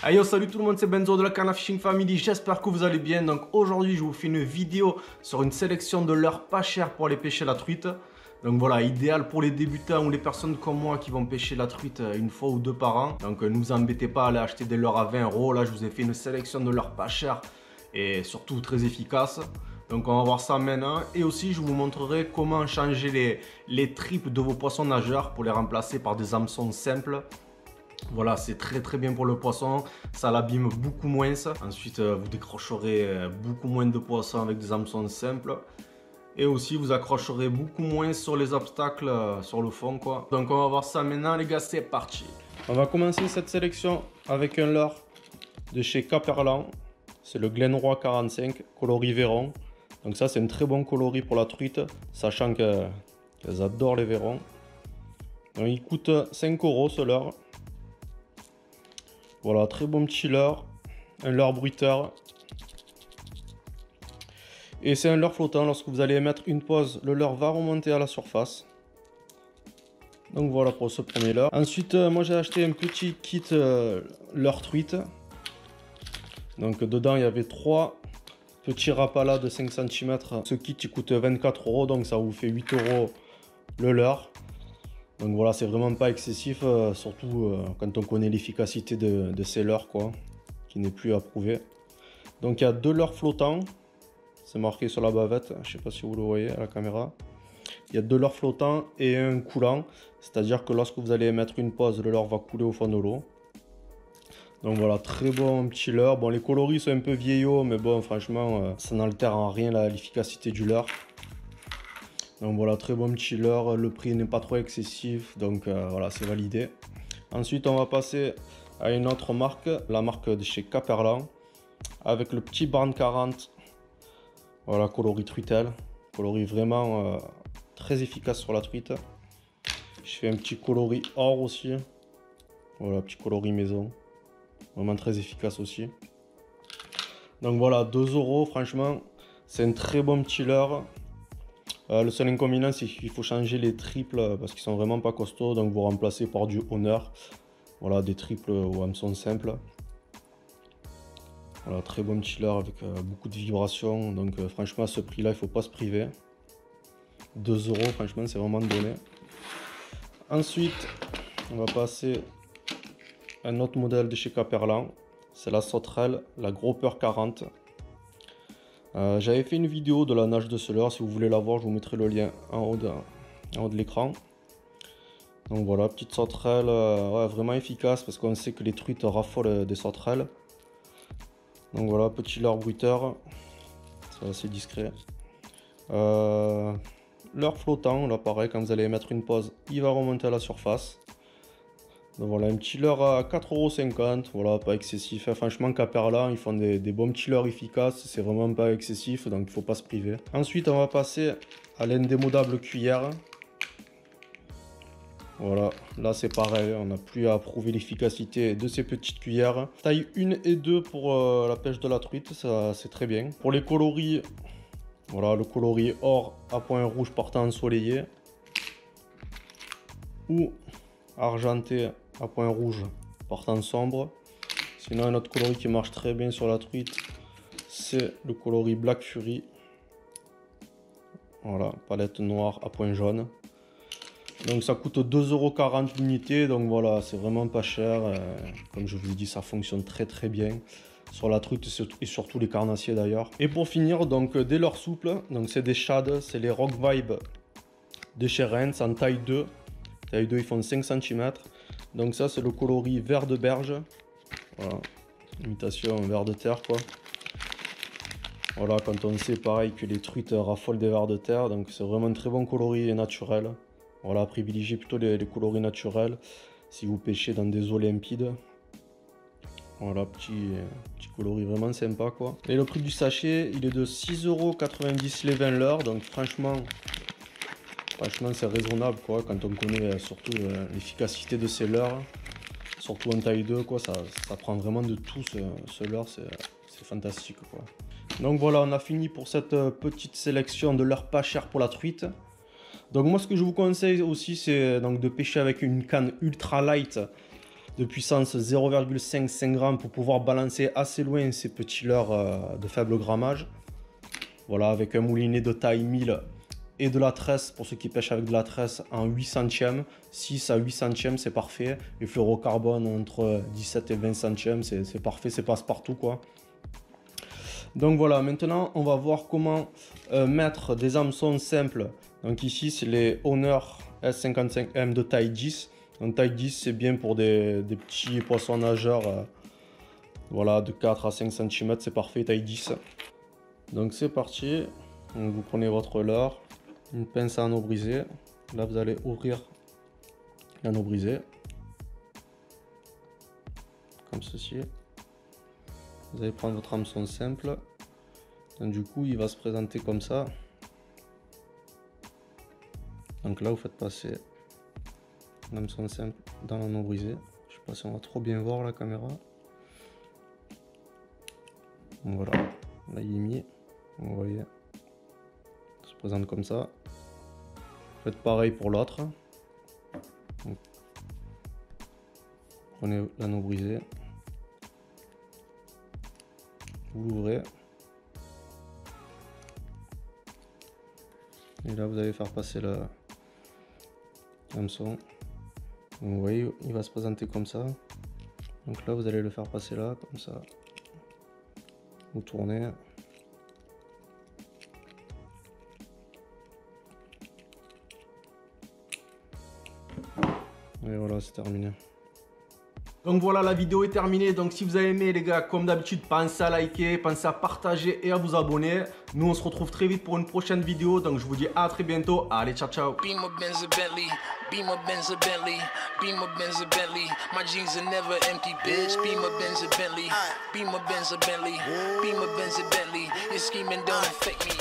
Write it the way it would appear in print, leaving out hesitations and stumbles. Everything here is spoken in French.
Hey yo, salut tout le monde, c'est Benzo de la Canna Fishing Family, j'espère que vous allez bien. Donc aujourd'hui je vous fais une vidéo sur une sélection de leurres pas chères pour aller pêcher la truite. Donc voilà, idéal pour les débutants ou les personnes comme moi qui vont pêcher la truite une fois ou deux par an. Donc ne vous embêtez pas à aller acheter des leurres à 20 €. Là je vous ai fait une sélection de leurres pas chères et surtout très efficaces. Donc on va voir ça maintenant. Et aussi je vous montrerai comment changer les tripes de vos poissons nageurs pour les remplacer par des hameçons simples. Voilà, c'est très bien pour le poisson, ça l'abîme beaucoup moins. Ensuite, vous décrocherez beaucoup moins de poissons avec des hameçons simples. Et aussi, vous accrocherez beaucoup moins sur les obstacles sur le fond, quoi. Donc, on va voir ça maintenant, les gars, c'est parti. On va commencer cette sélection avec un leurre de chez Caperlan. C'est le Glenroy 45, coloris Véron. Donc ça, c'est un très bon coloris pour la truite, sachant qu'elles adorent les Vérons. Donc, il coûte 5 € ce leurre. Voilà, très bon petit leurre, un leurre bruiteur. Et c'est un leurre flottant, lorsque vous allez mettre une pause, le leurre va remonter à la surface. Donc voilà pour ce premier leurre. Ensuite, moi j'ai acheté un petit kit leurre truite. Donc dedans il y avait 3 petits rapalas de 5 cm. Ce kit il coûte 24 €, donc ça vous fait 8 € le leurre. Donc voilà, c'est vraiment pas excessif, surtout quand on connaît l'efficacité de ces leurres, quoi, qui n'est plus à prouver. Donc il y a 2 leurres flottants, c'est marqué sur la bavette, je sais pas si vous le voyez à la caméra. Il y a 2 leurres flottants et un coulant, c'est-à-dire que lorsque vous allez mettre une pause, le leurre va couler au fond de l'eau. Donc voilà, très bon petit leurre. Bon, les coloris sont un peu vieillots, mais bon, franchement, ça n'altère en rien l'efficacité du leurre. Donc voilà, très bon petit leurre, le prix n'est pas trop excessif, donc voilà, c'est validé. Ensuite, on va passer à une autre marque, la marque de chez Caperlan, avec le petit Barn 40. Voilà, coloris truitel, coloris vraiment très efficace sur la truite. Je fais un petit coloris or aussi, voilà, petit coloris maison, vraiment très efficace aussi. Donc voilà, 2 €, franchement, c'est un très bon petit leurre. Le seul inconvénient, c'est qu'il faut changer les triples parce qu'ils sont vraiment pas costauds, donc vous remplacez par du Honor. Voilà, des triples ou hameçon simple. Voilà, très bon petit leurre avec beaucoup de vibrations. Donc franchement, à ce prix-là, il faut pas se priver. 2 €, franchement, c'est vraiment donné. Ensuite, on va passer à un autre modèle de chez Caperlan. C'est la sauterelle, la Grouper 40. J'avais fait une vidéo de la nage de ce leurre, si vous voulez la voir, je vous mettrai le lien en haut de l'écran. Donc voilà, petite sauterelle, ouais, vraiment efficace parce qu'on sait que les truites raffolent des sauterelles. Donc voilà, petit leurre bruiteur, c'est assez discret. Leurre flottant, là pareil, quand vous allez mettre une pause, il va remonter à la surface. Donc voilà, un petit leurre à 4,50 €, voilà, pas excessif. Franchement, Caperlan, ils font des bons petits leurres efficaces, c'est vraiment pas excessif, donc il faut pas se priver. Ensuite, on va passer à l'indémodable cuillère. Voilà, là c'est pareil, on n'a plus à prouver l'efficacité de ces petites cuillères. Taille 1 et 2 pour la pêche de la truite, ça c'est très bien. Pour les coloris, voilà, le coloris or à point rouge portant ensoleillé. Ou argenté à point rouge portant sombre. Sinon, un autre coloris qui marche très bien sur la truite, c'est le coloris Black Fury. Voilà, palette noire à point jaune. Donc ça coûte 2,40 € l'unité, donc voilà, c'est vraiment pas cher. Comme je vous ai dit, ça fonctionne très bien sur la truite et surtout les carnassiers d'ailleurs. Et pour finir, donc des leurres souples, donc c'est des shads, c'est les Rock Vibe de chez Rennes, en taille 2. Taille 2, ils font 5 cm. Donc ça, c'est le coloris vert de berge. Voilà, imitation vert de terre, quoi. Voilà, quand on sait pareil que les truites raffolent des vers de terre, donc c'est vraiment un très bon coloris naturel. Voilà, privilégiez plutôt les coloris naturels si vous pêchez dans des eaux limpides. Voilà, petit coloris vraiment sympa, quoi. Et le prix du sachet, il est de 6,90 € les 20 leurres, donc franchement c'est raisonnable, quoi, quand on connaît surtout l'efficacité de ces leurres, surtout en taille 2, quoi, ça prend vraiment de tout ce leurre, c'est fantastique, quoi. Donc voilà, on a fini pour cette petite sélection de leurres pas chères pour la truite. Donc moi, ce que je vous conseille aussi, c'est donc de pêcher avec une canne ultra light de puissance 0,55 grammes pour pouvoir balancer assez loin ces petits leurres de faible grammage. Voilà, avec un moulinet de taille 1000 et de la tresse, pour ceux qui pêchent avec de la tresse, en 8 centièmes. 6 à 8 centièmes, c'est parfait. Les fluorocarbone entre 17 et 20 centièmes, c'est parfait, c'est passe-partout quoi. Donc voilà, maintenant on va voir comment mettre des hameçons simples. Donc ici, c'est les Honor S55M de taille 10. Donc taille 10, c'est bien pour des petits poissons nageurs. Voilà, de 4 à 5 cm, c'est parfait, taille 10. Donc c'est parti. Donc, vous prenez votre leurre, une pince à anneau brisé. Là, vous allez ouvrir l'anneau brisé. Comme ceci. Vous allez prendre votre hameçon simple. Donc, du coup, il va se présenter comme ça. Donc là, vous faites passer l'hameçon simple dans l'anneau brisé. Je sais pas si on va trop bien voir la caméra. Donc voilà, là il est mis. Vous voyez, ça se présente comme ça. Faites pareil pour l'autre. Prenez l'anneau brisé. Vous l'ouvrez. Et là, vous allez faire passer le hameçon. Vous voyez, il va se présenter comme ça. Donc là, vous allez le faire passer là, comme ça. Vous tournez. Et voilà, c'est terminé. Donc voilà, la vidéo est terminée. Donc si vous avez aimé les gars, comme d'habitude, pensez à liker, pensez à partager et à vous abonner. Nous on se retrouve très vite pour une prochaine vidéo. Donc je vous dis à très bientôt. Allez, ciao ciao. Beamer, Benz, Bentley. Beamer, Benz, Bentley. Beamer, Benz, Bentley. My jeans are never empty, bitch. Beamer, Benz, Bentley. Beamer, Benz, Bentley. Beamer, Benz, Bentley. Your scheming don't affect me.